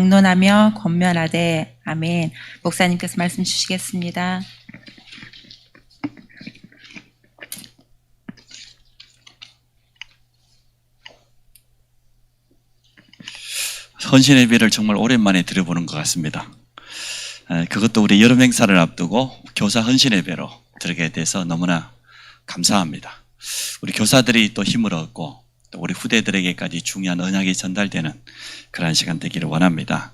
막론하며 권면하되. 아멘. 목사님께서 말씀 주시겠습니다. 헌신 예배를 정말 오랜만에 드려보는 것 같습니다. 그것도 우리 여름 행사를 앞두고 교사 헌신 예배로 드리게 돼서 너무나 감사합니다. 우리 교사들이 또 힘을 얻고 또 우리 후대들에게까지 중요한 언약이 전달되는 그런 시간 되기를 원합니다.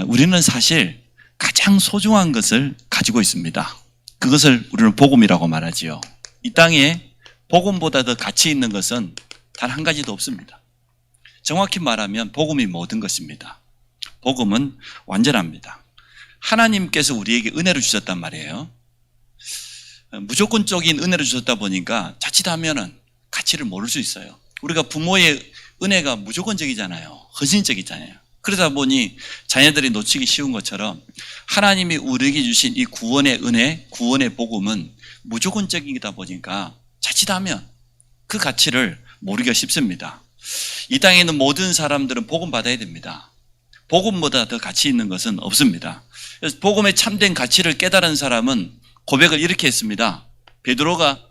우리는 사실 가장 소중한 것을 가지고 있습니다. 그것을 우리는 복음이라고 말하지요. 이 땅에 복음보다 더 가치 있는 것은 단 한 가지도 없습니다. 정확히 말하면 복음이 모든 것입니다. 복음은 완전합니다. 하나님께서 우리에게 은혜를 주셨단 말이에요. 무조건적인 은혜를 주셨다 보니까 자칫하면은 가치를 모를 수 있어요. 우리가 부모의 은혜가 무조건적이잖아요. 헌신적이잖아요. 그러다 보니 자녀들이 놓치기 쉬운 것처럼 하나님이 우리에게 주신 이 구원의 은혜, 구원의 복음은 무조건적이다 보니까 자칫하면 그 가치를 모르기가 쉽습니다. 이 땅에 있는 모든 사람들은 복음 받아야 됩니다. 복음보다 더 가치 있는 것은 없습니다. 그래서 복음의 참된 가치를 깨달은 사람은 고백을 이렇게 했습니다. 베드로가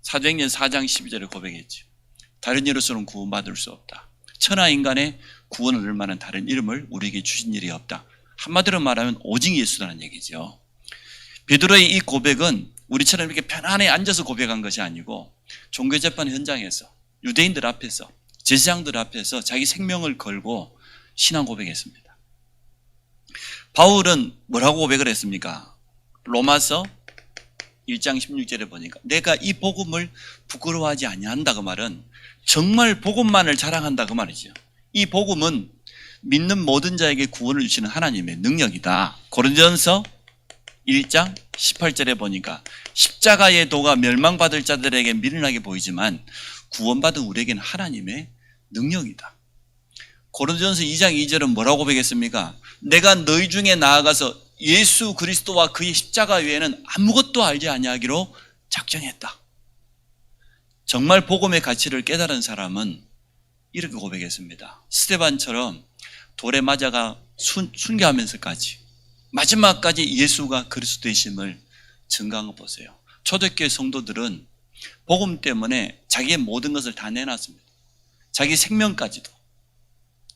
사도행전 4장 12절에 고백했죠. 다른 이로서는 구원받을 수 없다. 천하 인간의 구원을 얻을 만한 다른 이름을 우리에게 주신 일이 없다. 한마디로 말하면 오직 예수라는 얘기죠. 베드로의 이 고백은 우리처럼 이렇게 편안히 앉아서 고백한 것이 아니고 종교재판 현장에서 유대인들 앞에서 제사장들 앞에서 자기 생명을 걸고 신앙 고백했습니다. 바울은 뭐라고 고백을 했습니까? 로마서 1장 16절에 보니까 내가 이 복음을 부끄러워하지 아니한다 그 말은 정말 복음만을 자랑한다 그 말이죠. 이 복음은 믿는 모든 자에게 구원을 주시는 하나님의 능력이다. 고린도전서 1장 18절에 보니까 십자가의 도가 멸망받을 자들에게 미련하게 보이지만 구원받은 우리에게는 하나님의 능력이다. 고린도전서 2장 2절은 뭐라고 고백했습니까? 내가 너희 중에 나아가서 예수 그리스도와 그의 십자가 외에는 아무것도 알지 아니하기로 작정했다. 정말 복음의 가치를 깨달은 사람은 이렇게 고백했습니다. 스데반처럼 돌에 맞아가 순교하면서까지 마지막까지 예수가 그리스도이심을 증거한 거 보세요. 초대교회 성도들은 복음 때문에 자기의 모든 것을 다 내놨습니다. 자기 생명까지도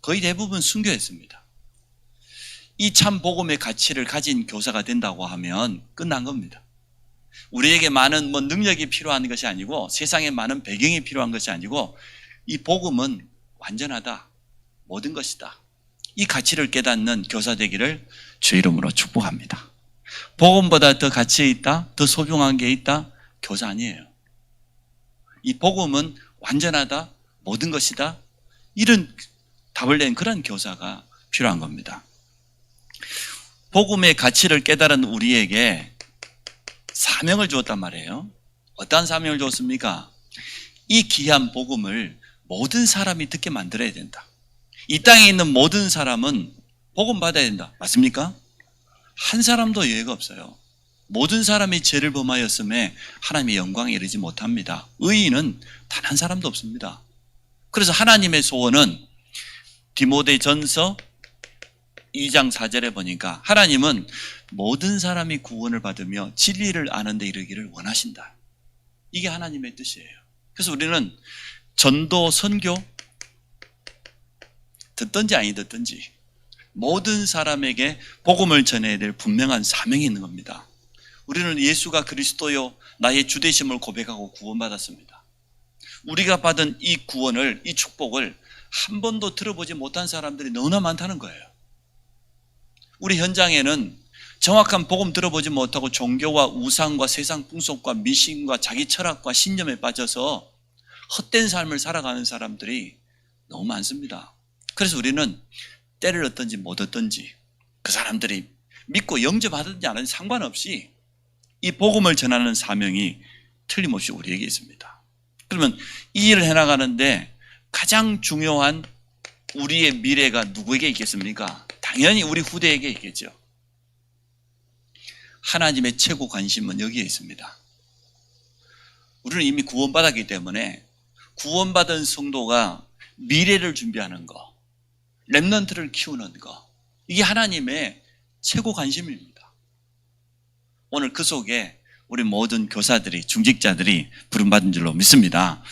거의 대부분 순교했습니다. 이 참 복음의 가치를 가진 교사가 된다고 하면 끝난 겁니다. 우리에게 많은 능력이 필요한 것이 아니고 세상에 많은 배경이 필요한 것이 아니고 이 복음은 완전하다. 모든 것이다. 이 가치를 깨닫는 교사 되기를 주 이름으로 축복합니다. 복음보다 더 가치 있다, 더 소중한 게 있다, 교사 아니에요. 이 복음은 완전하다, 모든 것이다, 이런 답을 낸 그런 교사가 필요한 겁니다. 복음의 가치를 깨달은 우리에게 사명을 주었단 말이에요. 어떠한 사명을 주었습니까? 이 귀한 복음을 모든 사람이 듣게 만들어야 된다. 이 땅에 있는 모든 사람은 복음 받아야 된다. 맞습니까? 한 사람도 예외가 없어요. 모든 사람이 죄를 범하였음에 하나님의 영광에 이르지 못합니다. 의인은 단 한 사람도 없습니다. 그래서 하나님의 소원은 디모데전서 2장 4절에 보니까 하나님은 모든 사람이 구원을 받으며 진리를 아는 데 이르기를 원하신다. 이게 하나님의 뜻이에요. 그래서 우리는 전도, 선교 듣든지 아니 듣든지 모든 사람에게 복음을 전해야 될 분명한 사명이 있는 겁니다. 우리는 예수가 그리스도요 나의 주되심을 고백하고 구원받았습니다. 우리가 받은 이 구원을, 이 축복을 한 번도 들어보지 못한 사람들이 너무나 많다는 거예요. 우리 현장에는 정확한 복음 들어보지 못하고 종교와 우상과 세상 풍속과 미신과 자기 철학과 신념에 빠져서 헛된 삶을 살아가는 사람들이 너무 많습니다. 그래서 우리는 때를 얻든지 못 얻든지 그 사람들이 믿고 영접하든지 안 하든지 상관없이 이 복음을 전하는 사명이 틀림없이 우리에게 있습니다. 그러면 이 일을 해나가는데 가장 중요한 우리의 미래가 누구에게 있겠습니까? 당연히 우리 후대에게 있겠죠. 하나님의 최고 관심은 여기에 있습니다. 우리는 이미 구원받았기 때문에 구원받은 성도가 미래를 준비하는 거, 렘넌트를 키우는 거. 이게 하나님의 최고 관심입니다. 오늘 그 속에 우리 모든 교사들이, 중직자들이 부름받은 줄로 믿습니다.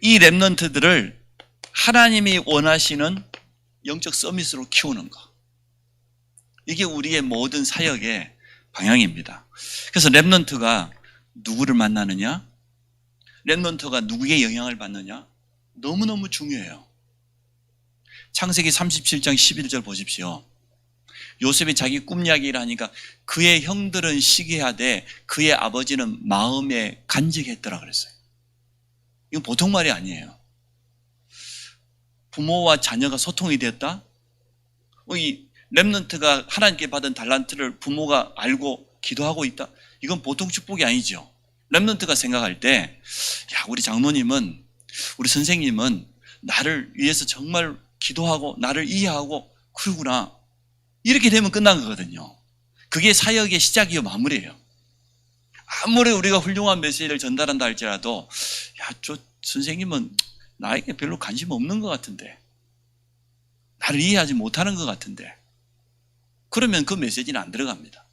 이 렘넌트들을 하나님이 원하시는 영적 서밋으로 키우는 거. 이게 우리의 모든 사역의 방향입니다. 그래서 렘넌트가 누구를 만나느냐? 렘넌트가 누구의 영향을 받느냐? 너무너무 중요해요. 창세기 37장 11절 보십시오. 요셉이 자기 꿈 이야기를 하니까 그의 형들은 시기하되 그의 아버지는 마음에 간직했더라 그랬어요. 이건 보통 말이 아니에요. 부모와 자녀가 소통이 되었다? 이 렘넌트가 하나님께 받은 달란트를 부모가 알고 기도하고 있다? 이건 보통 축복이 아니죠. 렘넌트가 생각할 때, 야, 우리 장로님은, 우리 선생님은 나를 위해서 정말 기도하고 나를 이해하고 그러구나. 이렇게 되면 끝난 거거든요. 그게 사역의 시작이요 마무리예요. 아무리 우리가 훌륭한 메시지를 전달한다 할지라도 야, 저 선생님은 나에게 별로 관심 없는 것 같은데, 나를 이해하지 못하는 것 같은데, 그러면 그 메시지는 안 들어갑니다.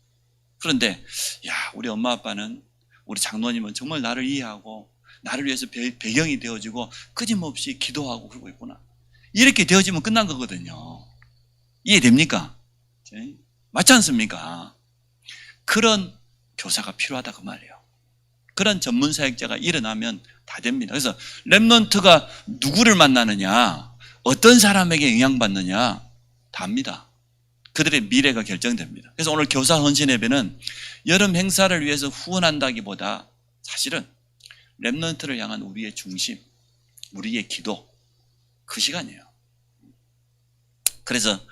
그런데 야, 우리 엄마 아빠는, 우리 장로님은 정말 나를 이해하고 나를 위해서 배경이 되어지고 끊임없이 기도하고 그러고 있구나. 이렇게 되어지면 끝난 거거든요. 이해됩니까? 맞지 않습니까? 그런 교사가 필요하다 그 말이에요. 그런 전문 사역자가 일어나면 다 됩니다. 그래서 렘넌트가 누구를 만나느냐, 어떤 사람에게 영향받느냐 다 합니다. 그들의 미래가 결정됩니다. 그래서 오늘 교사 헌신 예배는 여름 행사를 위해서 후원한다기보다 사실은 렘넌트를 향한 우리의 중심, 우리의 기도, 그 시간이에요. 그래서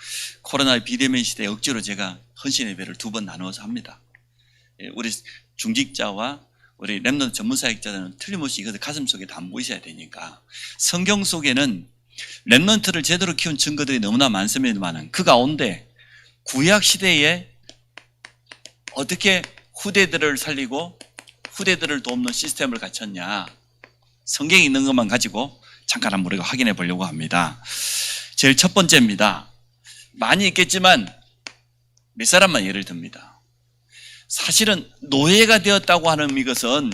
코로나 비대면 시대에 억지로 제가 헌신 예배를 2번 나누어서 합니다. 우리 중직자와 우리 렘넌트 전문 사역자들은 틀림없이 이것을 가슴속에 담고 있어야 되니까, 성경 속에는 렘넌트를 제대로 키운 증거들이 너무나 많습니다만 그 가운데 구약 시대에 어떻게 후대들을 살리고 후대들을 돕는 시스템을 갖췄냐, 성경에 있는 것만 가지고 잠깐 한번 우리가 확인해 보려고 합니다. 제일 첫 번째입니다. 많이 있겠지만 몇 사람만 예를 듭니다. 사실은 노예가 되었다고 하는 이것은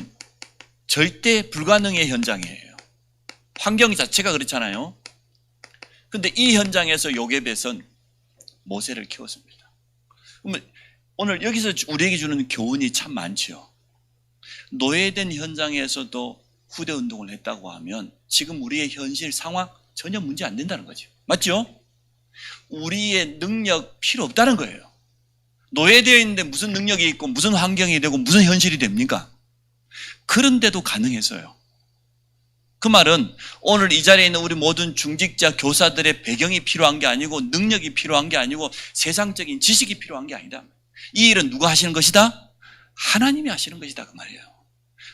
절대 불가능의 현장이에요. 환경 자체가 그렇잖아요. 그런데 이 현장에서 요게벳은 모세를 키웠습니다. 그러면 오늘 여기서 우리에게 주는 교훈이 참 많지요. 노예된 현장에서도 후대 운동을 했다고 하면 지금 우리의 현실 상황 전혀 문제 안 된다는 거죠. 맞죠? 우리의 능력 필요 없다는 거예요. 노예되어 있는데 무슨 능력이 있고 무슨 환경이 되고 무슨 현실이 됩니까? 그런데도 가능해서요. 그 말은 오늘 이 자리에 있는 우리 모든 중직자 교사들의 배경이 필요한 게 아니고 능력이 필요한 게 아니고 세상적인 지식이 필요한 게 아니다. 이 일은 누가 하시는 것이다? 하나님이 하시는 것이다 그 말이에요.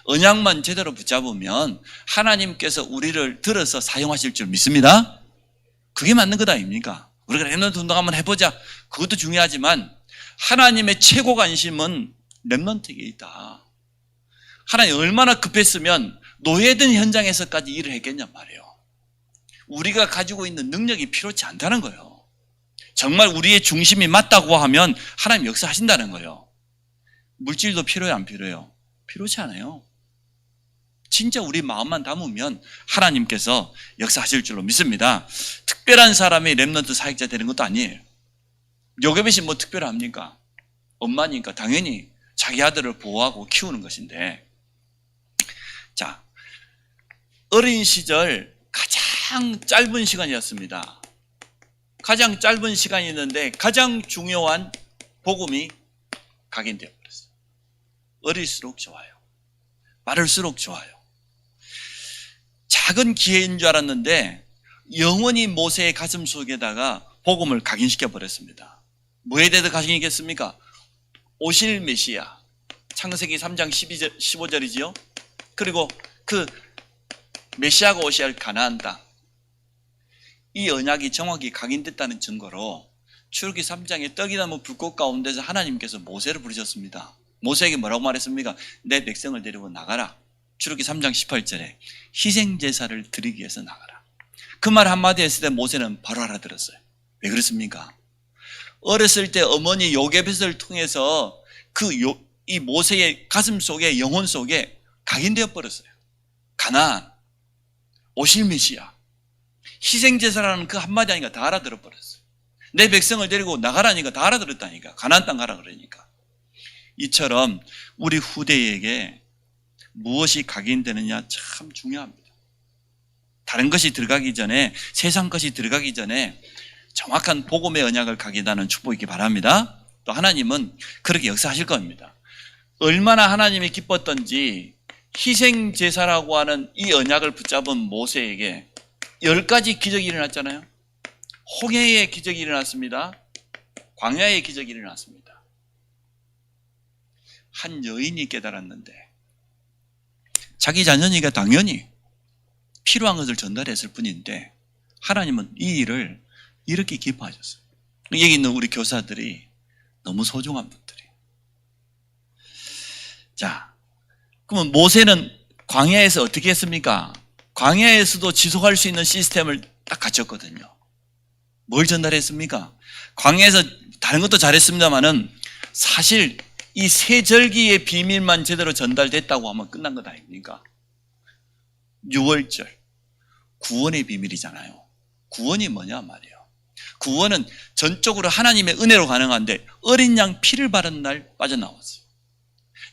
언약만 제대로 붙잡으면 하나님께서 우리를 들어서 사용하실 줄 믿습니다. 그게 맞는 것 아닙니까? 우리가 렘넌트 운동 한번 해보자, 그것도 중요하지만 하나님의 최고 관심은 렘넌트에게 있다. 하나님 얼마나 급했으면 노예된 현장에서까지 일을 했겠냔 말이에요. 우리가 가지고 있는 능력이 필요치 않다는 거예요. 정말 우리의 중심이 맞다고 하면 하나님 역사하신다는 거예요. 물질도 필요해요, 안 필요해요? 필요치 않아요. 진짜 우리 마음만 담으면 하나님께서 역사하실 줄로 믿습니다. 특별한 사람이 렘넌트 사역자 되는 것도 아니에요. 요게벳이 뭐 특별합니까? 엄마니까 당연히 자기 아들을 보호하고 키우는 것인데, 자, 어린 시절 가장 짧은 시간이었습니다. 가장 짧은 시간이었는데 가장 중요한 복음이 각인되어 버렸어요. 어릴수록 좋아요. 마를수록 좋아요. 작은 기회인 줄 알았는데 영원히 모세의 가슴 속에다가 복음을 각인시켜 버렸습니다. 뭐에 대해서 각인이겠습니까? 오실 메시아, 창세기 3장 15절이지요. 그리고 그 메시아가 오실 가나안 땅, 이 언약이 정확히 각인됐다는 증거로 출애굽기 3장의 떡이나무 불꽃 가운데서 하나님께서 모세를 부르셨습니다. 모세에게 뭐라고 말했습니까? 내 백성을 데리고 나가라. 출애굽기 3장 18절에 희생 제사를 드리기 위해서 나가라. 그 말 한마디 했을 때 모세는 바로 알아들었어요. 왜 그렇습니까? 어렸을 때 어머니 요게벳을 통해서 이 모세의 가슴 속에, 영혼 속에 각인되어 버렸어요. 가나안, 오실 메시아, 희생제사라는 그 한마디 하니까 다 알아들어 버렸어요. 내 백성을 데리고 나가라니까 다 알아들었다니까. 가나안 땅 가라 그러니까. 이처럼 우리 후대에게 무엇이 각인되느냐 참 중요합니다. 다른 것이 들어가기 전에, 세상 것이 들어가기 전에 정확한 복음의 언약을 각인하는 축복이기 바랍니다. 또 하나님은 그렇게 역사하실 겁니다. 얼마나 하나님이 기뻤던지 희생제사라고 하는 이 언약을 붙잡은 모세에게 10가지 기적이 일어났잖아요. 홍해의 기적이 일어났습니다. 광야의 기적이 일어났습니다. 한 여인이 깨달았는데 자기 자녀니까 당연히 필요한 것을 전달했을 뿐인데 하나님은 이 일을 이렇게 기뻐하셨어요. 여기 있는 우리 교사들이 너무 소중한 분들이에요. 자, 그러면 모세는 광야에서 어떻게 했습니까? 광야에서도 지속할 수 있는 시스템을 딱 갖췄거든요. 뭘 전달했습니까? 광야에서 다른 것도 잘했습니다만은 사실 이 세 절기의 비밀만 제대로 전달됐다고 하면 끝난 것 아닙니까? 6월절, 구원의 비밀이잖아요. 구원이 뭐냐 말이에요. 구원은 전적으로 하나님의 은혜로 가능한데 어린 양 피를 바른 날 빠져나왔어요.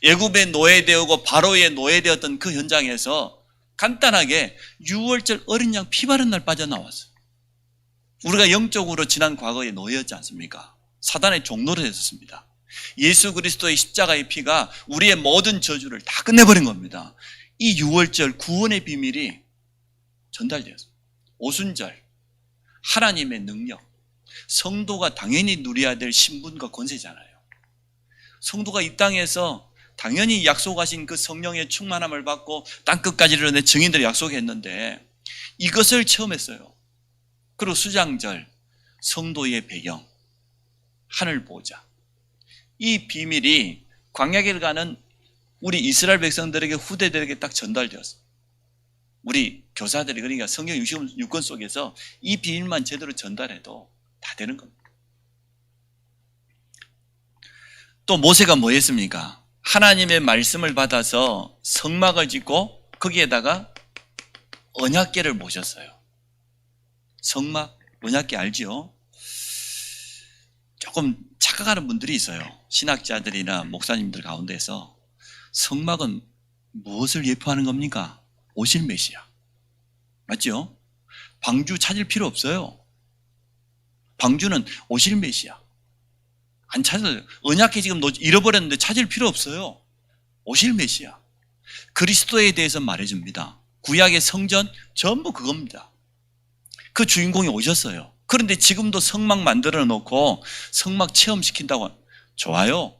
애굽에 노예되었고 바로에 노예되었던 그 현장에서 간단하게 6월절 어린 양 피 바른 날 빠져나왔어요. 우리가 영적으로 지난 과거에 노예였지 않습니까? 사단의 종노릇 했었습니다. 예수 그리스도의 십자가의 피가 우리의 모든 저주를 다 끝내버린 겁니다. 이 6월절 구원의 비밀이 전달되었습니다. 오순절, 하나님의 능력, 성도가 당연히 누려야 될 신분과 권세잖아요. 성도가 이 땅에서 당연히 약속하신 그 성령의 충만함을 받고 땅끝까지 이르는 증인들이 약속했는데 이것을 체험했어요. 그리고 수장절, 성도의 배경, 하늘 보좌. 이 비밀이 광야길을 가는 우리 이스라엘 백성들에게, 후대들에게 딱 전달되었어요. 우리 교사들이, 그러니까 성경 66권 속에서 이 비밀만 제대로 전달해도 다 되는 겁니다. 또 모세가 뭐 했습니까? 하나님의 말씀을 받아서 성막을 짓고 거기에다가 언약궤를 모셨어요. 성막, 언약궤 알지요? 조금 착각하는 분들이 있어요. 신학자들이나 목사님들 가운데서 성막은 무엇을 예표하는 겁니까? 오실 메시아. 맞죠? 방주 찾을 필요 없어요. 방주는 오실 메시아. 안 찾아요. 언약궤 지금 잃어버렸는데 찾을 필요 없어요. 오실 메시아. 그리스도에 대해서 말해줍니다. 구약의 성전 전부 그겁니다. 그 주인공이 오셨어요. 그런데 지금도 성막 만들어 놓고 성막 체험시킨다고 좋아요.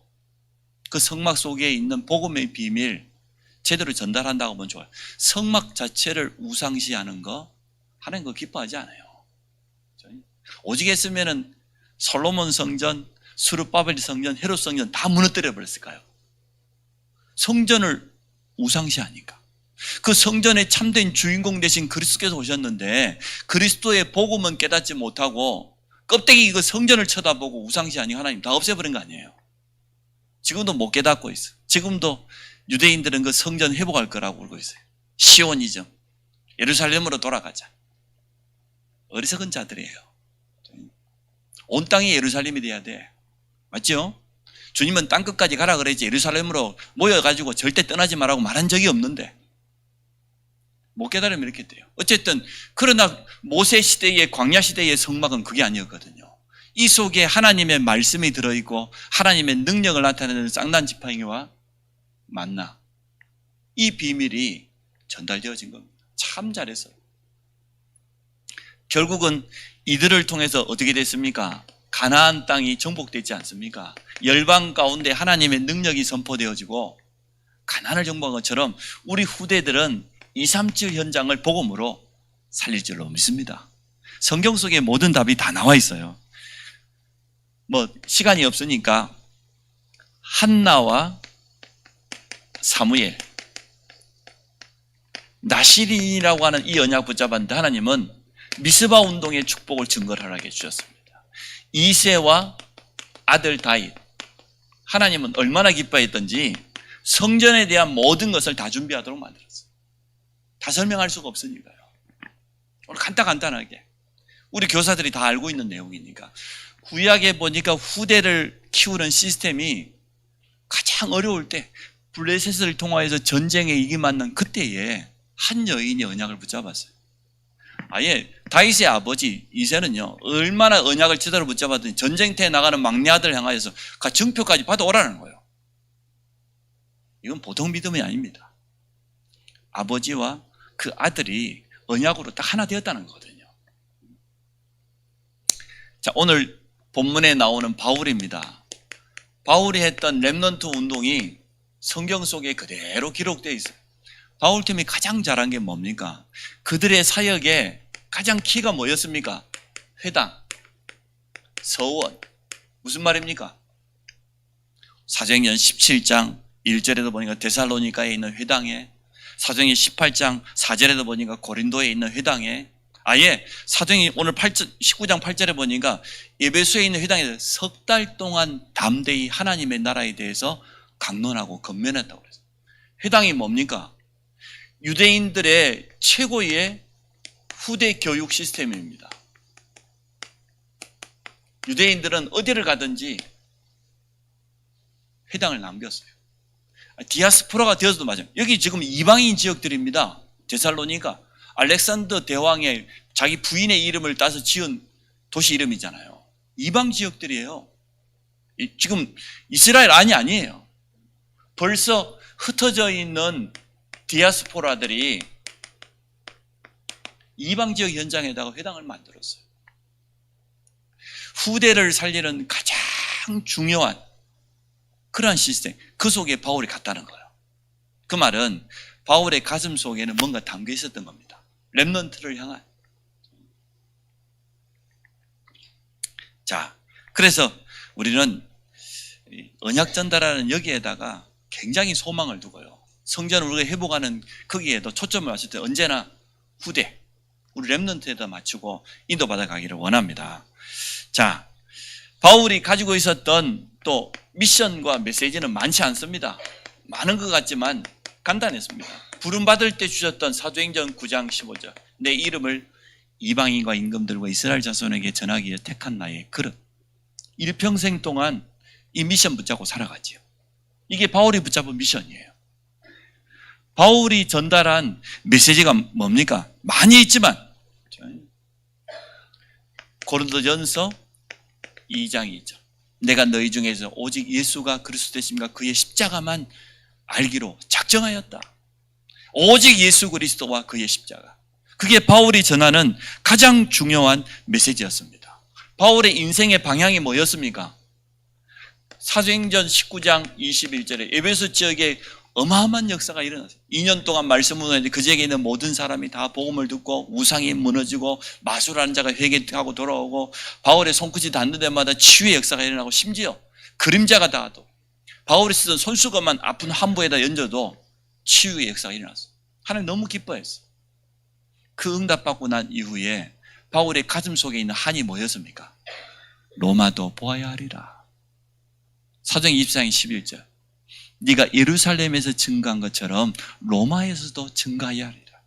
그 성막 속에 있는 복음의 비밀 제대로 전달한다고 하면 좋아요. 성막 자체를 우상시하는 거 하나님 그거 기뻐하지 않아요. 오직 했으면은 솔로몬 성전, 스룹바벨 성전, 헤롯 성전 다 무너뜨려 버렸을까요? 성전을 우상시하니까. 그 성전의 참된 주인공 되신 그리스도께서 오셨는데 그리스도의 복음은 깨닫지 못하고 껍데기 그 성전을 쳐다보고 우상시하니 하나님 다 없애버린 거 아니에요. 지금도 못 깨닫고 있어요. 지금도 유대인들은 그 성전 회복할 거라고 울고 있어요. 시오니즘, 예루살렘으로 돌아가자. 어리석은 자들이에요. 온 땅이 예루살렘이 돼야 돼. 맞죠? 주님은 땅끝까지 가라 그랬지 예루살렘으로 모여가지고 절대 떠나지 말라고 말한 적이 없는데 못 깨달으면 이렇게 돼요. 어쨌든 그러나 모세 시대의 광야 시대의 성막은 그게 아니었거든요. 이 속에 하나님의 말씀이 들어있고 하나님의 능력을 나타내는 쌍난 지팡이와 만나, 이 비밀이 전달되어진 겁니다. 참 잘했어요. 결국은 이들을 통해서 어떻게 됐습니까? 가나안 땅이 정복되지 않습니까? 열방 가운데 하나님의 능력이 선포되어지고 가나안을 정복한 것처럼 우리 후대들은 2, 3주 현장을 복음으로 살릴 줄로 믿습니다. 성경 속에 모든 답이 다 나와 있어요. 뭐 시간이 없으니까 한나와 사무엘, 나실인이라고 하는 이 언약 붙잡았는데 하나님은 미스바 운동의 축복을 증거를 하게 해주셨습니다. 이새와 아들 다윗. 하나님은 얼마나 기뻐했던지 성전에 대한 모든 것을 다 준비하도록 만들었어요. 다 설명할 수가 없으니까요. 오늘 간단하게 우리 교사들이 다 알고 있는 내용이니까. 구약에 보니까 후대를 키우는 시스템이 가장 어려울 때 블레셋을 통하여서 전쟁에 이기 맞는 그때에 한 여인이 언약을 붙잡았어요. 아예 다윗의 아버지 이새는요, 얼마나 언약을 제대로 붙잡았더니 전쟁터에 나가는 막내 아들을 향하여서 증표까지 받아오라는 거예요. 이건 보통 믿음이 아닙니다. 아버지와 그 아들이 언약으로 딱 하나 되었다는 거거든요. 자, 오늘 본문에 나오는 바울입니다. 바울이 했던 렘넌트 운동이 성경 속에 그대로 기록되어 있어요. 바울팀이 가장 잘한 게 뭡니까? 그들의 사역에 가장 키가 뭐였습니까? 회당, 서원. 무슨 말입니까? 사도행전 17장 1절에도 보니까 데살로니가에 있는 회당에, 사도행전 18장 4절에도 보니까 고린도에 있는 회당에, 아예 사도행전 오늘 19장 8절에 보니까 에베소에 있는 회당에서 석 달 동안 담대히 하나님의 나라에 대해서 강론하고 건면했다고 그랬어요. 회당이 뭡니까? 유대인들의 최고의 후대 교육 시스템입니다. 유대인들은 어디를 가든지 회당을 남겼어요. 디아스포라가 되어서도 맞아요. 여기 지금 이방인 지역들입니다. 데살로니가 알렉산더 대왕의 자기 부인의 이름을 따서 지은 도시 이름이잖아요. 이방 지역들이에요. 지금 이스라엘 안이 아니에요. 벌써 흩어져 있는 디아스포라들이 이방 지역 현장에다가 회당을 만들었어요. 후대를 살리는 가장 중요한 그러한 시스템, 그 속에 바울이 갔다는 거예요. 그 말은 바울의 가슴 속에는 뭔가 담겨 있었던 겁니다. 렘넌트를 향한. 자, 그래서 우리는 언약 전달하는 여기에다가 굉장히 소망을 두고요. 성전을 우리가 회복하는 거기에도 초점을 맞출 때 언제나 후대, 우리 렘넌트에다 맞추고 인도받아 가기를 원합니다. 자, 바울이 가지고 있었던 또 미션과 메시지는 많지 않습니다. 많은 것 같지만 간단했습니다. 부름받을 때 주셨던 사도행전 9장 15절, 내 이름을 이방인과 임금들과 이스라엘 자손에게 전하기 위해 택한 나의 그릇. 일평생 동안 이 미션 붙잡고 살아가지요. 이게 바울이 붙잡은 미션이에요. 바울이 전달한 메시지가 뭡니까? 많이 있지만 고린도전서 2장 2절, 내가 너희 중에서 오직 예수가 그리스도 되심과 그의 십자가만 알기로 작정하였다. 오직 예수 그리스도와 그의 십자가. 그게 바울이 전하는 가장 중요한 메시지였습니다. 바울의 인생의 방향이 뭐였습니까? 사도행전 19장 21절에 에베소 지역에 어마어마한 역사가 일어났어요. 2년 동안 말씀을 듣는데 그 지역에 있는 모든 사람이 다 복음을 듣고 우상이 무너지고 마술하는 자가 회개하고 돌아오고 바울의 손끝이 닿는 데마다 치유의 역사가 일어나고 심지어 그림자가 닿아도 바울이 쓰던 손수건만 아픈 환부에다 얹어도 치유의 역사가 일어났어요. 하나님 너무 기뻐했어요. 그 응답받고 난 이후에 바울의 가슴 속에 있는 한이 뭐였습니까? 로마도 보아야 하리라. 사도행전 24장 11절, 네가 예루살렘에서 증거한 것처럼 로마에서도 증거해야 하리라.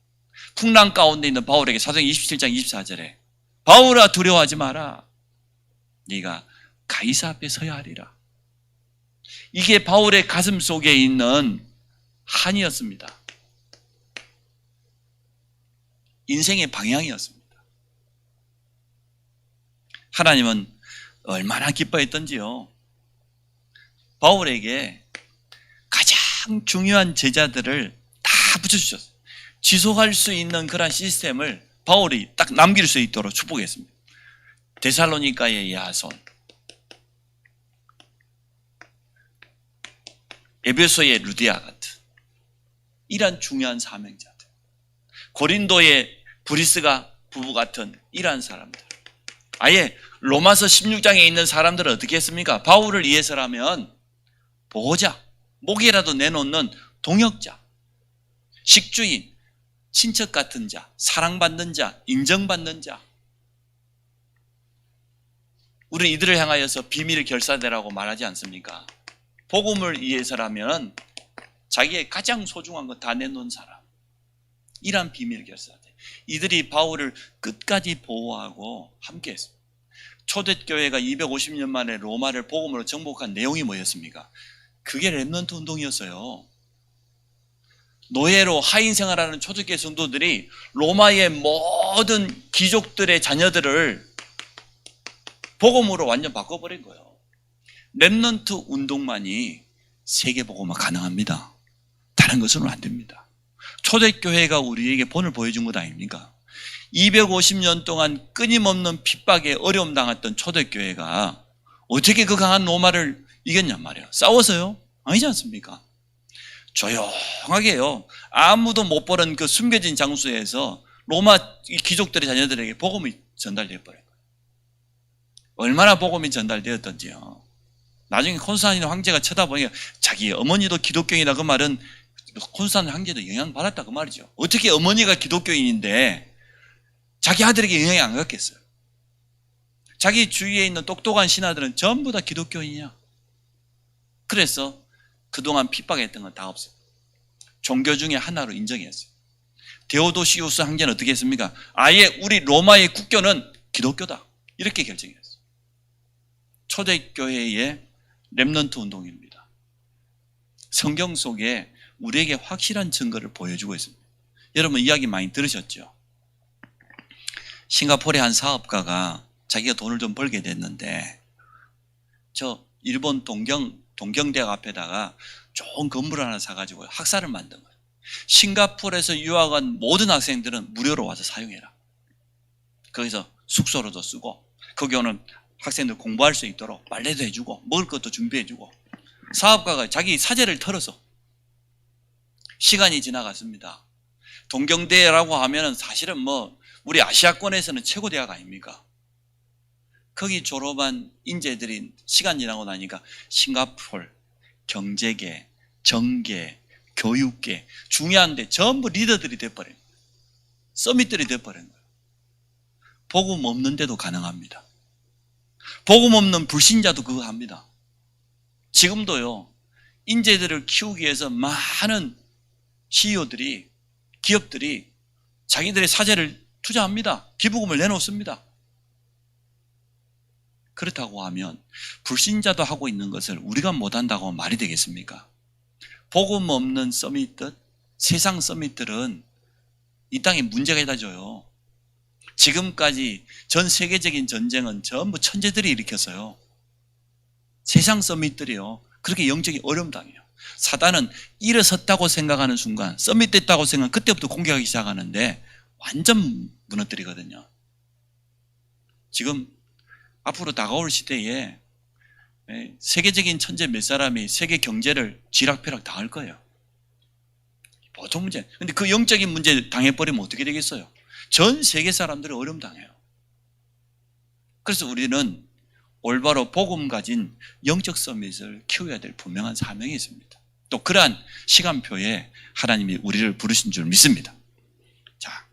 풍랑 가운데 있는 바울에게 사도행전 27장 24절에 바울아 두려워하지 마라. 네가 가이사 앞에 서야 하리라. 이게 바울의 가슴 속에 있는 한이었습니다. 인생의 방향이었습니다. 하나님은 얼마나 기뻐했던지요. 바울에게 가장 중요한 제자들을 다 붙여주셨어요. 지속할 수 있는 그런 시스템을 바울이 딱 남길 수 있도록 축복했습니다. 데살로니가의 야손, 에베소의 루디아 같은 이러한 중요한 사명자들, 고린도의 브리스가 부부 같은 이러한 사람들, 아예 로마서 16장에 있는 사람들은 어떻게 했습니까? 바울을 위해서라면 보호자, 목이라도 내놓는 동역자, 식주인, 친척 같은 자, 사랑받는 자, 인정받는 자. 우리는 이들을 향하여서 비밀 결사대라고 말하지 않습니까? 복음을 위해서라면 자기의 가장 소중한 거 다 내놓은 사람, 이란 비밀 결사대. 이들이 바울을 끝까지 보호하고 함께했습니다. 초대교회가 250년 만에 로마를 복음으로 정복한 내용이 뭐였습니까? 그게 렘넌트 운동이었어요. 노예로 하인 생활하는 초대교회 성도들이 로마의 모든 귀족들의 자녀들을 복음으로 완전 바꿔버린 거예요. 렘넌트 운동만이 세계 복음화 가능합니다. 다른 것은 안 됩니다. 초대교회가 우리에게 본을 보여준 것 아닙니까? 250년 동안 끊임없는 핍박에 어려움 당했던 초대교회가 어떻게 그 강한 로마를 이겼냔 말이에요. 싸워서요? 아니지 않습니까? 조용하게요. 아무도 못 보는 그 숨겨진 장소에서 로마 귀족들의 자녀들에게 복음이 전달되어 버린 거예요. 얼마나 복음이 전달되었던지요. 나중에 콘스탄틴 황제가 쳐다보니까 자기 어머니도 기독교인이다 그 말은 콘스탄틴 황제도 영향받았다 그 말이죠. 어떻게 어머니가 기독교인인데 자기 아들에게 영향이 안 갔겠어요? 자기 주위에 있는 똑똑한 신하들은 전부 다 기독교인이야. 그래서 그동안 핍박했던 건 다 없어요. 종교 중에 하나로 인정했어요. 데오도시우스 황제는 어떻게 했습니까? 아예 우리 로마의 국교는 기독교다. 이렇게 결정했어요. 초대교회의 렘넌트 운동입니다. 성경 속에 우리에게 확실한 증거를 보여주고 있습니다. 여러분 이야기 많이 들으셨죠? 싱가포르의 한 사업가가 자기가 돈을 좀 벌게 됐는데 저 일본 동경대학 앞에다가 좋은 건물 하나 사가지고 학사를 만든 거예요. 싱가포르에서 유학한 모든 학생들은 무료로 와서 사용해라. 거기서 숙소로도 쓰고 거기 오는 학생들 공부할 수 있도록 빨래도 해주고 먹을 것도 준비해주고. 사업가가 자기 사재를 털어서 시간이 지나갔습니다. 동경대라고 하면은 사실은 뭐 우리 아시아권에서는 최고 대학 아닙니까? 거기 졸업한 인재들이 시간 지나고 나니까 싱가포르, 경제계, 정계, 교육계 중요한데 전부 리더들이 돼버린 거예요. 서밋들이 돼버린 거예요. 복음 없는데도 가능합니다. 복음 없는 불신자도 그거 합니다. 지금도요, 인재들을 키우기 위해서 많은 CEO들이, 기업들이 자기들의 사재를 투자합니다. 기부금을 내놓습니다. 그렇다고 하면 불신자도 하고 있는 것을 우리가 못한다고 하면 말이 되겠습니까? 복음 없는 서밋들, 세상 서밋들은 이 땅에 문제가 있다줘요. 지금까지 전 세계적인 전쟁은 전부 천재들이 일으켰어요. 세상 서밋들이요. 그렇게 영적인 어려움 당해요. 사단은 일어섰다고 생각하는 순간, 서밋됐다고 생각하면 그때부터 공격하기 시작하는데 완전 무너뜨리거든요. 지금 앞으로 다가올 시대에 세계적인 천재 몇 사람이 세계 경제를 쥐락펴락 당할 거예요. 보통 문제. 근데 그 영적인 문제 당해버리면 어떻게 되겠어요? 전 세계 사람들이 어려움 당해요. 그래서 우리는 올바로 복음 가진 영적 서밋을 키워야 될 분명한 사명이 있습니다. 또 그러한 시간표에 하나님이 우리를 부르신 줄 믿습니다. 자,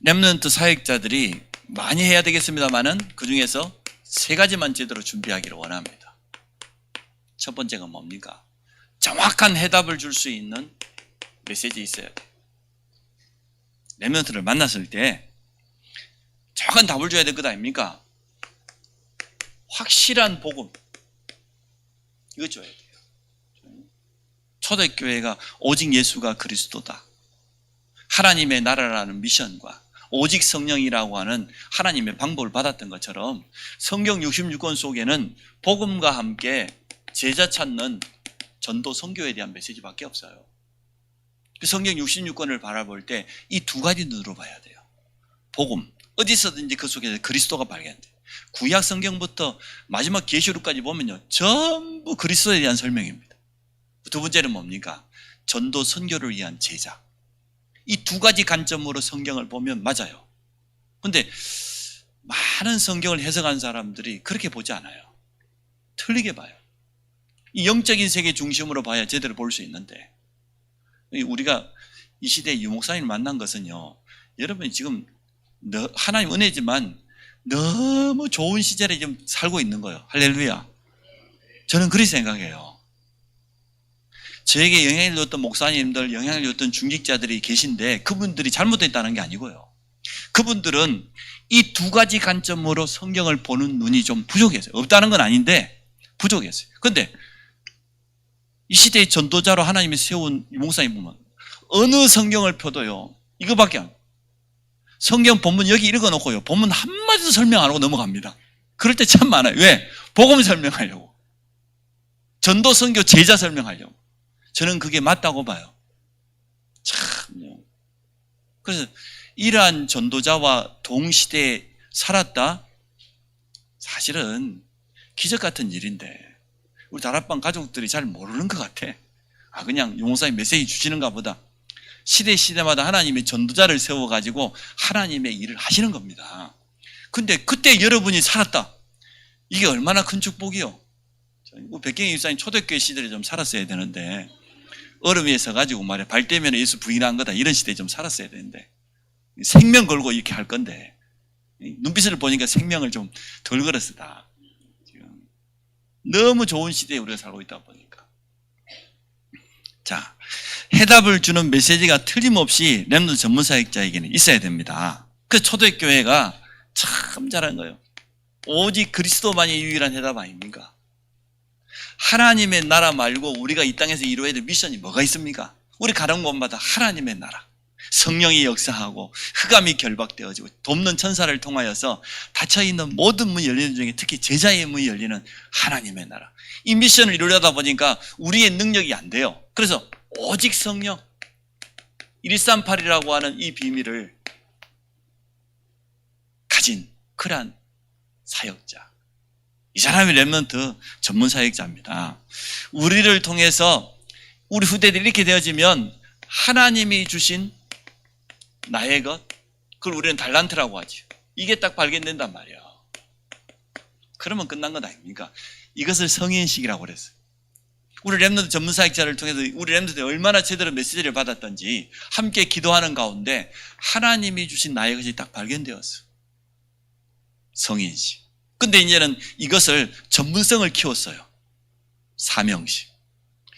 렘넌트 사역자들이 많이 해야 되겠습니다만은 그 중에서 세 가지만 제대로 준비하기를 원합니다. 첫 번째가 뭡니까? 정확한 해답을 줄 수 있는 메시지 있어야 돼요. 렘넌트를 만났을 때 정확한 답을 줘야 될 것 아닙니까? 확실한 복음, 이거 줘야 돼요. 초대교회가 오직 예수가 그리스도다, 하나님의 나라라는 미션과 오직 성령이라고 하는 하나님의 방법을 받았던 것처럼 성경 66권 속에는 복음과 함께 제자 찾는 전도 선교에 대한 메시지밖에 없어요. 그 성경 66권을 바라볼 때 이 두 가지 눈으로 봐야 돼요. 복음, 어디서든지 그 속에서 그리스도가 발견돼요. 구약 성경부터 마지막 계시록까지 보면요, 전부 그리스도에 대한 설명입니다. 두 번째는 뭡니까? 전도 선교를 위한 제자. 이 두 가지 관점으로 성경을 보면 맞아요. 그런데 많은 성경을 해석한 사람들이 그렇게 보지 않아요. 틀리게 봐요. 이 영적인 세계 중심으로 봐야 제대로 볼 수 있는데, 우리가 이 시대에 유목사님을 만난 것은요, 여러분이 지금 하나님 은혜지만 너무 좋은 시절에 지금 살고 있는 거예요. 할렐루야. 저는 그렇게 생각해요. 저에게 영향을 줬던 목사님들, 영향을 줬던 중직자들이 계신데 그분들이 잘못됐다는 게 아니고요. 그분들은 이 두 가지 관점으로 성경을 보는 눈이 좀 부족했어요. 없다는 건 아닌데 부족했어요. 그런데 이 시대의 전도자로 하나님이 세운 이 목사님 보면 어느 성경을 펴도요, 이거밖에 안 돼요. 성경 본문 여기 읽어놓고요, 본문 한마디도 설명 안 하고 넘어갑니다. 그럴 때 참 많아요. 왜? 복음 설명하려고. 전도 선교 제자 설명하려고. 저는 그게 맞다고 봐요. 참요. 그래서 이러한 전도자와 동시대에 살았다? 사실은 기적 같은 일인데 우리 다락방 가족들이 잘 모르는 것 같아. 그냥 용사님 메시지 주시는가 보다. 시대마다 하나님의 전도자를 세워가지고 하나님의 일을 하시는 겁니다. 근데 그때 여러분이 살았다. 이게 얼마나 큰 축복이요. 백경희 집사님 초대교회 시대에 좀 살았어야 되는데 얼음 위에 서가지고 말이야 발 떼면 예수 부인한 거다 이런 시대에 좀 살았어야 되는데 생명 걸고 이렇게 할 건데 눈빛을 보니까 생명을 좀 덜 걸었다. 지금 너무 좋은 시대에 우리가 살고 있다 보니까. 자, 해답을 주는 메시지가 틀림없이 렘넌트 전문 사역자에게는 있어야 됩니다. 그래서 초대교회가 참 잘한 거예요. 오직 그리스도만이 유일한 해답 아닙니까? 하나님의 나라 말고 우리가 이 땅에서 이루어야 될 미션이 뭐가 있습니까? 우리 가는 곳마다 하나님의 나라, 성령이 역사하고 흑암이 결박되어지고 돕는 천사를 통하여서 닫혀있는 모든 문이 열리는 중에 특히 제자의 문이 열리는 하나님의 나라. 이 미션을 이루려다 보니까 우리의 능력이 안 돼요. 그래서 오직 성령 1388이라고 하는 이 비밀을 가진 그러한 사역자, 이 사람이 렘넌트 전문 사역자입니다. 우리를 통해서 우리 후대들이 이렇게 되어지면 하나님이 주신 나의 것, 그걸 우리는 달란트라고 하죠. 이게 딱 발견된단 말이에요. 그러면 끝난 것 아닙니까? 이것을 성인식이라고 그랬어요. 우리 렘넌트 전문 사역자를 통해서 우리 렘넌트들이 얼마나 제대로 메시지를 받았던지 함께 기도하는 가운데 하나님이 주신 나의 것이 딱 발견되었어요. 성인식. 근데 이제는 이것을 전문성을 키웠어요. 사명식.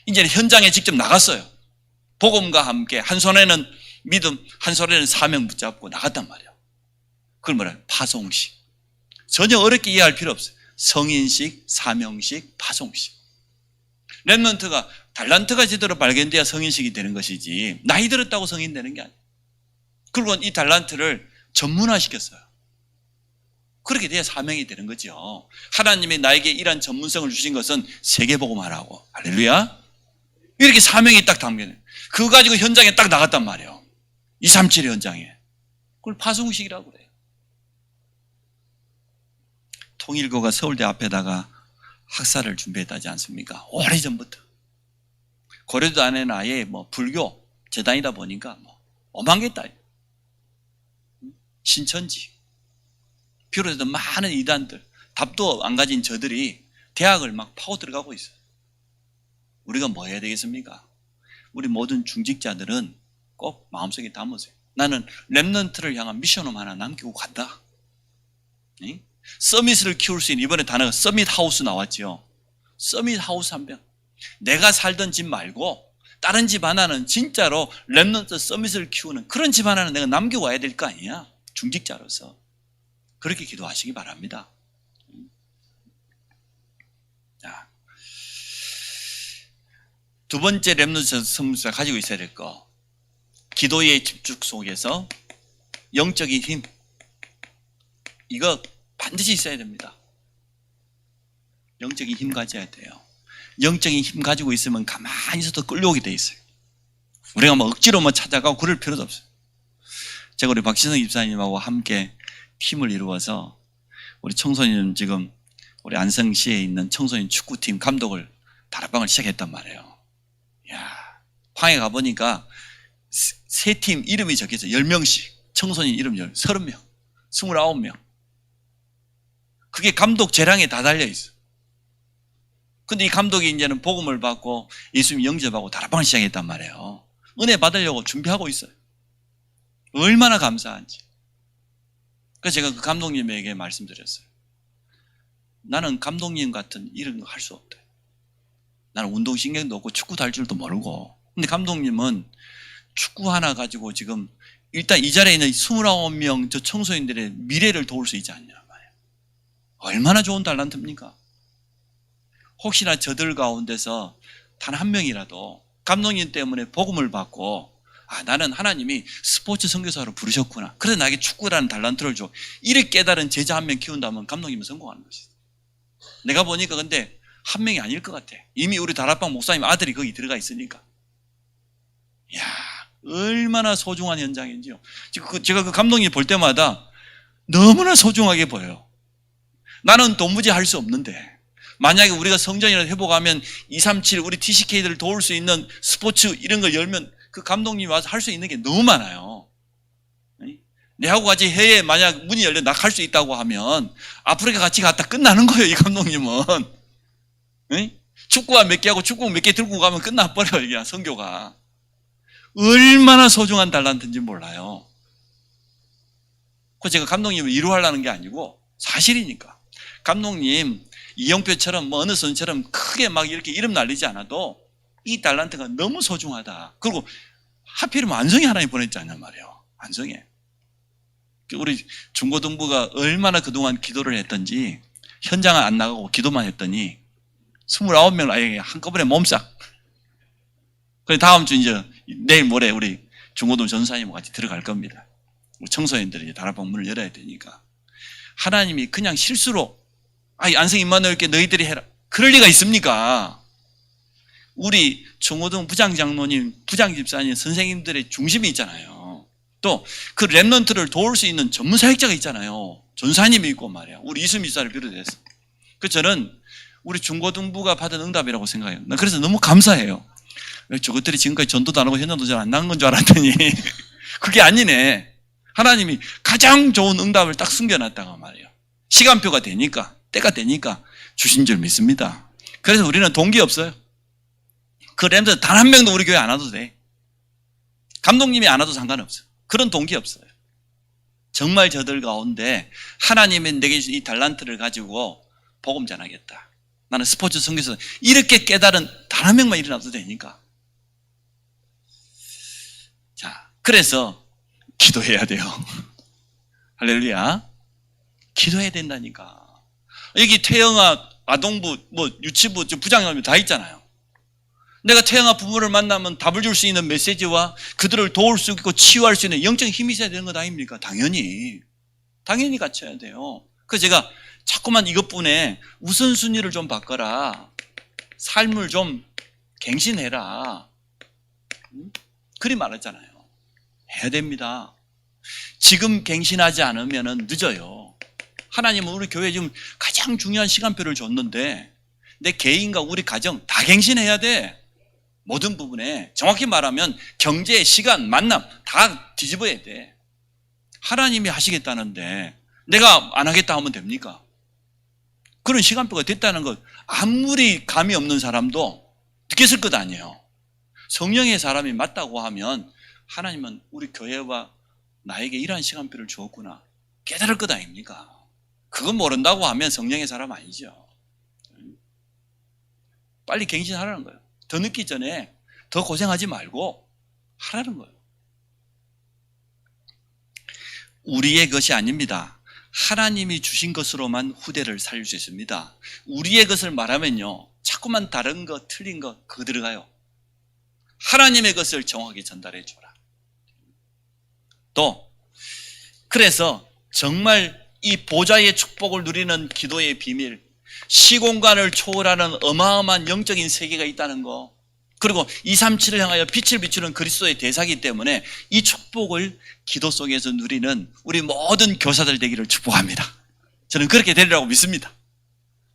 이제는 현장에 직접 나갔어요. 복음과 함께 한 손에는 믿음, 한 손에는 사명 붙잡고 나갔단 말이에요. 그걸 뭐라 해요? 파송식. 전혀 어렵게 이해할 필요 없어요. 성인식, 사명식, 파송식. 렘넌트가 달란트가 제대로 발견돼야 성인식이 되는 것이지 나이 들었다고 성인 되는 게 아니에요. 그리고 이 달란트를 전문화시켰어요. 그렇게 돼야 사명이 되는 거죠. 하나님이 나에게 이러한 전문성을 주신 것은 세계복음하라고. 할렐루야. 이렇게 사명이 딱 담겨요. 그거 가지고 현장에 딱 나갔단 말이에요. 237 현장에. 그걸 파송식이라고 그래요. 통일교가 서울대 앞에다가 학사를 준비했다지 않습니까? 오래전부터. 고려도 안에는 아예 불교 재단이다 보니까 오만 개 있다. 신천지. 비롯해서 많은 이단들, 답도 안 가진 저들이 대학을 막 파고 들어가고 있어요. 우리가 뭐 해야 되겠습니까? 우리 모든 중직자들은 꼭 마음속에 담으세요. 나는 렘넌트를 향한 미션을 하나 남기고 간다. 서밋을 키울 수 있는, 이번에 단어가 서밋 하우스 나왔죠. 서밋 하우스 한 병. 내가 살던 집 말고 다른 집 하나는 진짜로 렘넌트 서밋을 키우는 그런 집 하나는 내가 남기고 와야 될 거 아니야. 중직자로서. 그렇게 기도하시기 바랍니다. 자, 두 번째 렘넌트 선물사 가지고 있어야 될 거. 기도의 집중 속에서 영적인 힘. 이거 반드시 있어야 됩니다. 영적인 힘 가져야 돼요. 영적인 힘 가지고 있으면 가만히 있어도 끌려오게 돼 있어요. 우리가 억지로 찾아가고 그럴 필요도 없어요. 제가 우리 박신성 집사님하고 함께 팀을 이루어서 우리 청소년 지금 우리 안성시에 있는 청소년 축구팀 감독을 다락방을 시작했단 말이에요. 이야, 방에 가보니까 세 팀 이름이 적혀있어요. 10명씩. 청소년 이름 30명, 29명. 그게 감독 재량에 다 달려있어요. 근데 이 감독이 이제는 복음을 받고 예수님 영접하고 다락방을 시작했단 말이에요. 은혜 받으려고 준비하고 있어요. 얼마나 감사한지. 그래서 제가 그 감독님에게 말씀드렸어요. 나는 감독님 같은 이런 거 할 수 없대. 나는 운동신경도 없고 축구도 할 줄도 모르고. 근데 감독님은 축구 하나 가지고 지금 일단 이 자리에 있는 29명 저 청소년들의 미래를 도울 수 있지 않냐 말이에요. 얼마나 좋은 달란트입니까? 혹시나 저들 가운데서 단 한 명이라도 감독님 때문에 복음을 받고 나는 하나님이 스포츠 선교사로 부르셨구나. 그래서 나에게 축구라는 달란트를 줘. 이를 깨달은 제자 한 명 키운다면 감독님은 성공하는 것이죠. 내가 보니까 근데 한 명이 아닐 것 같아. 이미 우리 다락방 목사님 아들이 거기 들어가 있으니까. 이야, 얼마나 소중한 현장인지요. 제가 그 감독님 볼 때마다 너무나 소중하게 보여요. 나는 도무지 할 수 없는데 만약에 우리가 성전이라도 회복하면 237 우리 TCK들을 도울 수 있는 스포츠 이런 걸 열면 그 감독님이 와서 할 수 있는 게 너무 많아요. 내하고 같이 해외에 만약 문이 열려 나 갈 수 있다고 하면 아프리카 같이 갔다 끝나는 거예요. 이 감독님은. 축구화 몇 개 하고 축구 몇 개 들고 가면 끝나버려요. 이게 선교가. 얼마나 소중한 달란트인지 몰라요. 그래서 제가 감독님을 위로하려는 게 아니고 사실이니까. 감독님 이영표처럼 뭐 어느 선수처럼 크게 막 이렇게 이름 날리지 않아도 이 달란트가 너무 소중하다. 그리고 하필이면 안성에 하나님 보냈잖아요 말이에요. 안성에. 우리 중고등부가 얼마나 그동안 기도를 했던지 현장은 안 나가고 기도만 했더니 29명을 아예 한꺼번에 몸싹. 그래서 다음 주 이제 내일 모레 우리 중고등 전사님과 같이 들어갈 겁니다. 우리 청소년들이 다락방 문을 열어야 되니까. 하나님이 그냥 실수로 안성 임마누엘께 너희들이 해라. 그럴 리가 있습니까? 우리 중고등 부장장로님, 부장집사님, 선생님들의 중심이 있잖아요. 또 그 랩런트를 도울 수 있는 전문 사역자가 있잖아요. 전사님이 있고 말이야. 우리 이수미 집사를 비롯해서. 그래서 저는 우리 중고등부가 받은 응답이라고 생각해요. 그래서 너무 감사해요. 저것들이 지금까지 전도도 안 하고 현장도 잘 안 나간 건 줄 알았더니 그게 아니네. 하나님이 가장 좋은 응답을 딱 숨겨놨다고 말이에요. 시간표가 되니까, 때가 되니까 주신 줄 믿습니다. 그래서 우리는 동기 없어요. 그 랩런트 단 한 명도 우리 교회 안 와도 돼. 감독님이 안 와도 상관없어요. 그런 동기 없어요. 정말 저들 가운데 하나님이 내게 주신 이 달란트를 가지고 복음 전하겠다. 나는 스포츠 선교사 이렇게 깨달은 단 한 명만 일어나도 되니까. 자, 그래서 기도해야 돼요. 할렐루야. 기도해야 된다니까. 여기 태영아 아동부 뭐 유치부 부장님 다 있잖아요. 내가 태영아 부모를 만나면 답을 줄 수 있는 메시지와 그들을 도울 수 있고 치유할 수 있는 영적인 힘이 있어야 되는 것 아닙니까? 당연히 갖춰야 돼요. 그래서 제가 자꾸만 이것뿐에 우선순위를 좀 바꿔라. 삶을 좀 갱신해라. 그리 말했잖아요. 해야 됩니다. 지금 갱신하지 않으면 늦어요. 하나님은 우리 교회에 지금 가장 중요한 시간표를 줬는데 내 개인과 우리 가정 다 갱신해야 돼. 모든 부분에 정확히 말하면 경제, 시간, 만남 다 뒤집어야 돼. 하나님이 하시겠다는데 내가 안 하겠다 하면 됩니까? 그런 시간표가 됐다는 것 아무리 감이 없는 사람도 느꼈을 것 아니에요. 성령의 사람이 맞다고 하면 하나님은 우리 교회와 나에게 이러한 시간표를 주었구나 깨달을 것 아닙니까? 그건 모른다고 하면 성령의 사람 아니죠. 빨리 갱신하라는 거예요. 더 늦기 전에 더 고생하지 말고 하라는 거예요. 우리의 것이 아닙니다. 하나님이 주신 것으로만 후대를 살릴 수 있습니다. 우리의 것을 말하면요 자꾸만 다른 거 틀린 거 그거 들어가요. 하나님의 것을 정확하게 전달해 줘라. 또 그래서 정말 이 보좌의 축복을 누리는 기도의 비밀, 시공간을 초월하는 어마어마한 영적인 세계가 있다는 거, 그리고 237을 향하여 빛을 비추는 그리스도의 대사이기 때문에 이 축복을 기도 속에서 누리는 우리 모든 교사들 되기를 축복합니다. 저는 그렇게 되리라고 믿습니다.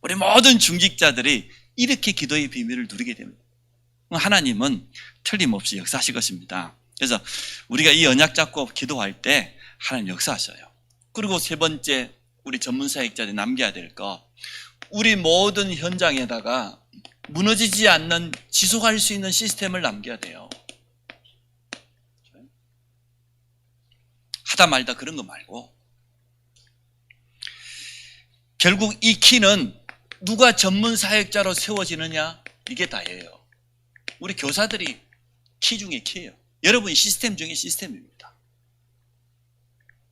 우리 모든 중직자들이 이렇게 기도의 비밀을 누리게 됩니다. 하나님은 틀림없이 역사하실 것입니다. 그래서 우리가 이 언약 잡고 기도할 때 하나님 역사하셔요. 그리고 세 번째 우리 전문 사역자들이 남겨야 될 거, 우리 모든 현장에다가 무너지지 않는 지속할 수 있는 시스템을 남겨야 돼요. 하다 말다 그런 거 말고 결국 이 키는 누가 전문 사역자로 세워지느냐, 이게 다예요. 우리 교사들이 키 중에 키예요. 여러분이 시스템 중에 시스템입니다.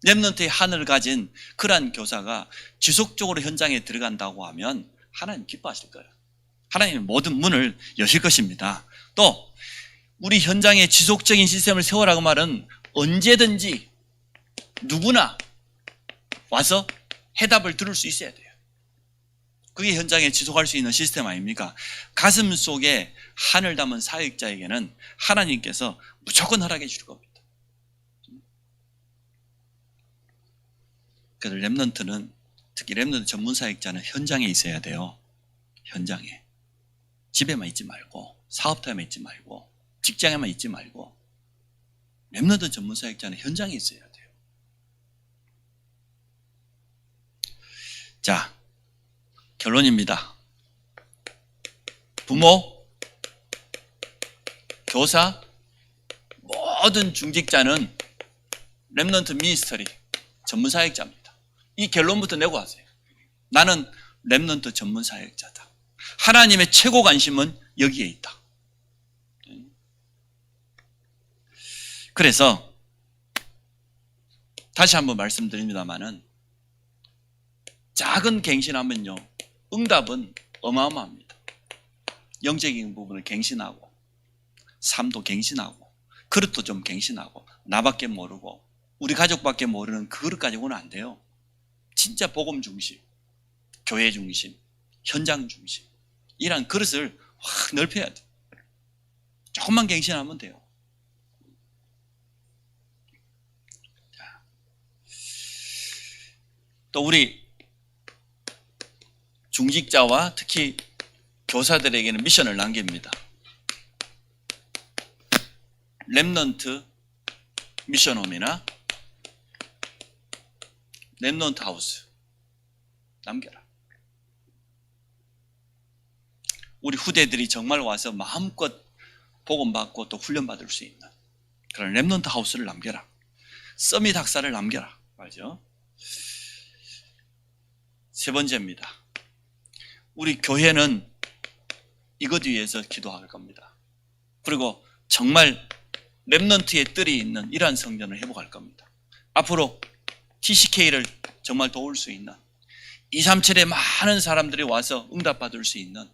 렘넌트의 하늘을 가진 그러한 교사가 지속적으로 현장에 들어간다고 하면 하나님 기뻐하실 거예요. 하나님은 모든 문을 여실 것입니다. 또 우리 현장에 지속적인 시스템을 세우라고 말은 언제든지 누구나 와서 해답을 들을 수 있어야 돼요. 그게 현장에 지속할 수 있는 시스템 아닙니까? 가슴 속에 한을 담은 사역자에게는 하나님께서 무조건 허락해 줄 겁니다. 그래서 렘넌트는, 특히 렘넌트 전문 사역자는 현장에 있어야 돼요. 현장에. 집에만 있지 말고, 사업터에만 있지 말고, 직장에만 있지 말고, 렘넌트 전문 사역자는 현장에 있어야 돼요. 자, 결론입니다. 부모, 교사, 모든 중직자는 렘넌트 미니스터리, 전문 사역자입니다. 이 결론부터 내고 하세요. 나는 렘넌트 전문 사역자다. 하나님의 최고 관심은 여기에 있다. 그래서 다시 한번 말씀드립니다마는 작은 갱신하면요, 응답은 어마어마합니다. 영적인 부분을 갱신하고, 삶도 갱신하고, 그릇도 좀 갱신하고, 나밖에 모르고 우리 가족밖에 모르는 그릇 가지고는 안 돼요. 진짜 복음 중심, 교회 중심, 현장 중심, 이런 그릇을 확 넓혀야 돼. 조금만 갱신하면 돼요. 또 우리 중직자와 특히 교사들에게는 미션을 남깁니다. 렘넌트 미션홈이나 렘넌트 하우스 남겨라. 우리 후대들이 정말 와서 마음껏 복음받고 또 훈련받을 수 있는 그런 렘넌트 하우스를 남겨라. 서밋 학사를 남겨라. 맞죠? 세 번째입니다. 우리 교회는 이것 위해서 기도할 겁니다. 그리고 정말 렘넌트의 뜰이 있는 이러한 성전을 회복할 겁니다. 앞으로 TCK를 정말 도울 수 있는 237에 많은 사람들이 와서 응답받을 수 있는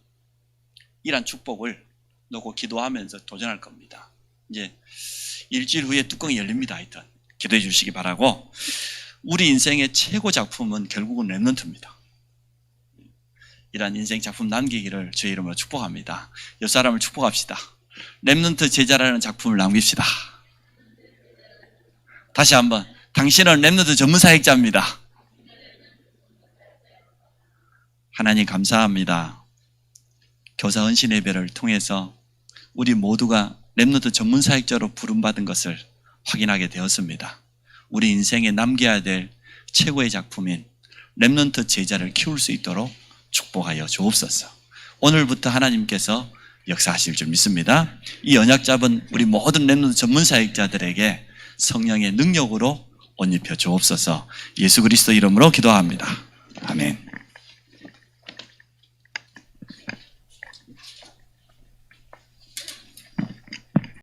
이러한 축복을 놓고 기도하면서 도전할 겁니다. 이제 일주일 후에 뚜껑이 열립니다. 하여튼 기도해 주시기 바라고, 우리 인생의 최고 작품은 결국은 렘넌트입니다. 이러한 인생 작품 남기기를 주의 이름으로 축복합니다. 옆 사람을 축복합시다. 렘넌트 제자라는 작품을 남깁시다. 다시 한번, 당신은 렘넌트 전문 사역자입니다. 하나님 감사합니다. 교사 헌신 예배를 통해서 우리 모두가 렘넌트 전문 사역자로 부름받은 것을 확인하게 되었습니다. 우리 인생에 남겨야 될 최고의 작품인 렘넌트 제자를 키울 수 있도록 축복하여 주옵소서. 오늘부터 하나님께서 역사하실 줄 믿습니다. 이 언약 잡은 우리 모든 렘넌트 전문 사역자들에게 성령의 능력으로 옷 입혀 주옵소서. 예수 그리스도 이름으로 기도합니다. 아멘.